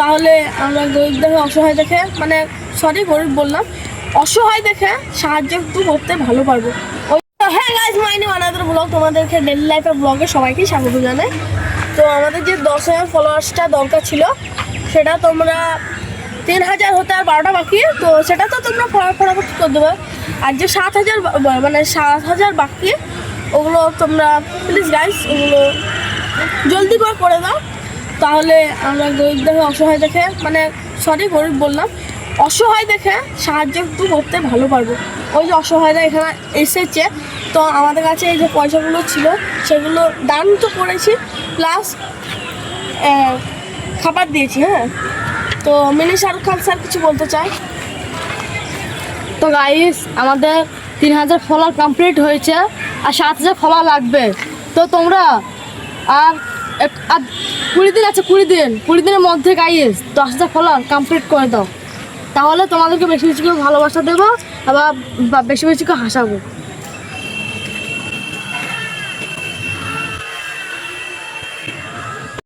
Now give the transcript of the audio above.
তাহলে আমরা গরিব দেখে অসহায় দেখে মানে সরি গরিব বললাম, অসহায় দেখে সাহায্য একটু করতে ভালো পারবো। ওই হ্যাঁ guys, my new another blog, তোমাদেরকে ডেইলি লাইফের ব্লগে সবাইকেই স্বাগত জানাই। তো আমাদের যে 10,000 ফলোয়ার্সটা দরকার ছিল সেটা তোমরা 3,000 হতে আর 12টা বাকি, তো সেটা তো তোমরা ফটাফট করে দেবে। আর যে 7,000 মানে 7,000 বাকি ওগুলো তোমরা প্লিজ গাইজ ওগুলো জলদি করে দাও। তাহলে আমরা গরিব দেখে অসহায় দেখে মানে সরি গরিব বললাম, অসহায় দেখে সাহায্য একটু করতে ভালো পারবো। ওই যে অসহায়রা এখানে এসেছে, তো আমাদের কাছে এই যে পয়সাগুলো ছিল সেগুলো দান তো করেছি, প্লাস খাবার দিয়েছি। হ্যাঁ, তো মিনি শাহরুখ খান স্যার কিছু বলতে চাই। তো গাইস, আমাদের 3,000 ফলোয়ার কমপ্লিট হয়েছে আর 7,000 ফলোয়ার লাগবে। তো তোমরা আর 20 দিন আছে, 20 দিনের মধ্যে গাইস 10,000 ফলোয়ার কমপ্লিট করে দাও। তাহলে তোমাদেরকে বেশি বেশি করে ভালোবাসা দেবো, আবার বেশি বেশি করে হাসাবো।